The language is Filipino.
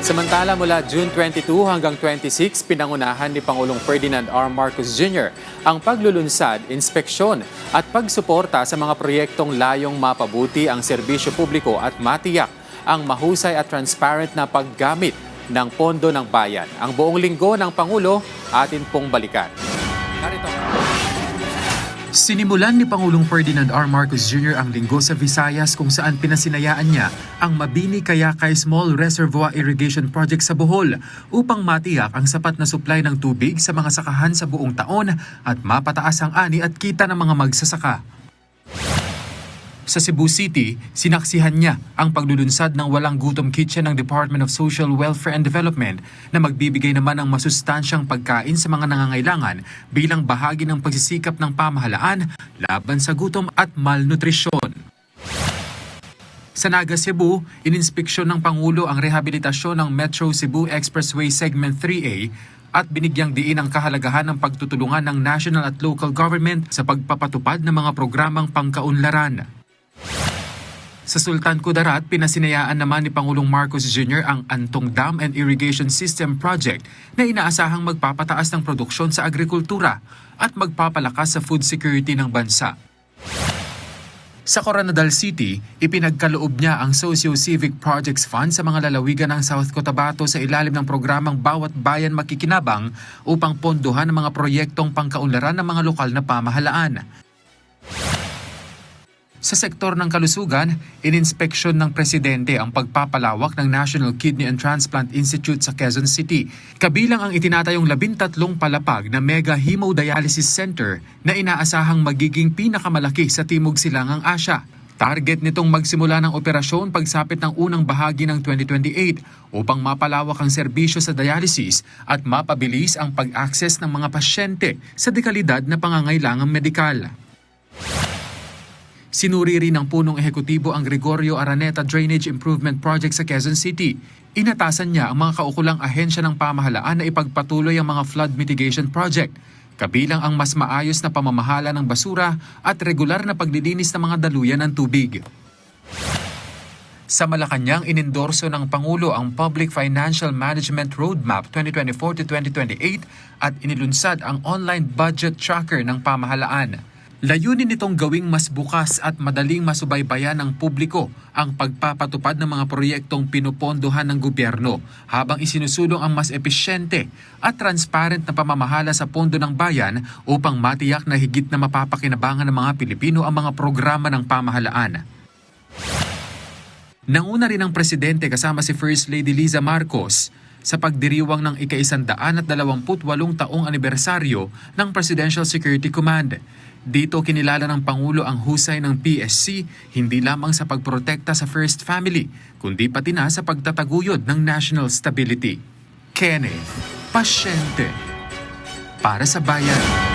Samantala mula June 22 hanggang 26, pinangunahan ni Pangulong Ferdinand R. Marcos Jr. ang paglulunsad, inspeksyon at pagsuporta sa mga proyektong layong mapabuti ang serbisyo publiko at matiyak ang mahusay at transparent na paggamit ng pondo ng bayan. Ang buong linggo ng Pangulo atin pong balikan. Narito. Sinimulan ni Pangulong Ferdinand R. Marcos Jr. ang linggo sa Visayas kung saan pinasinayaan niya ang Mabini Kayakay Small Reservoir Irrigation Project sa Bohol upang matiyak ang sapat na supply ng tubig sa mga sakahan sa buong taon at mapataas ang ani at kita ng mga magsasaka. Sa Cebu City, sinaksihan niya ang paglulunsad ng Walang Gutom Kitchen ng Department of Social Welfare and Development na magbibigay naman ng masustansyang pagkain sa mga nangangailangan bilang bahagi ng pagsisikap ng pamahalaan laban sa gutom at malnutrisyon. Sa Naga, Cebu, ininspeksyon ng Pangulo ang rehabilitasyon ng Metro Cebu Expressway Segment 3A at binigyang diin ang kahalagahan ng pagtutulungan ng national at local government sa pagpapatupad ng mga programang pangkaunlaran. Sa Sultan Kudarat, pinasinayaan naman ni Pangulong Marcos Jr. ang Antong Dam and Irrigation System Project na inaasahang magpapataas ng produksyon sa agrikultura at magpapalakas sa food security ng bansa. Sa Coronadal City, ipinagkaloob niya ang Socio-Civic Projects Fund sa mga lalawigan ng South Cotabato sa ilalim ng programang Bawat Bayan Makikinabang upang pondohan ang mga proyektong pangkaunlaran ng mga lokal na pamahalaan. Sa sektor ng kalusugan, ininspeksyon ng Presidente ang pagpapalawak ng National Kidney and Transplant Institute sa Quezon City, kabilang ang itinatayong 13 palapag na Mega Hemodialysis Center na inaasahang magiging pinakamalaki sa Timog Silangang Asya. Target nitong magsimula ng operasyon pagsapit ng unang bahagi ng 2028 upang mapalawak ang serbisyo sa dialysis at mapabilis ang pag-access ng mga pasyente sa dekalidad na pangangailangang medikal. Sinuri rin ng punong ehekutibo ang Gregorio Araneta Drainage Improvement Project sa Quezon City. Inatasan niya ang mga kaukulang ahensya ng pamahalaan na ipagpatuloy ang mga flood mitigation project, kabilang ang mas maayos na pamamahala ng basura at regular na paglilinis ng mga daluyan ng tubig. Sa Malacanang, inendorso ng Pangulo ang Public Financial Management Roadmap 2024-2028 at inilunsad ang online budget tracker ng pamahalaan. Layunin nitong gawing mas bukas at madaling masubaybayan ng publiko ang pagpapatupad ng mga proyektong pinupondohan ng gobyerno habang isinusulong ang mas epesyente at transparent na pamamahala sa pondo ng bayan upang matiyak na higit na mapapakinabangan ng mga Pilipino ang mga programa ng pamahalaan. Nanguna rin ang Presidente kasama si First Lady Liza Marcos sa pagdiriwang ng ika-128 taong anibersaryo ng Presidential Security Command. Dito kinilala ng Pangulo ang husay ng PSC hindi lamang sa pagprotekta sa First Family, kundi pati na sa pagtataguyod ng national stability. Kenneth Pasyente para sa bayan.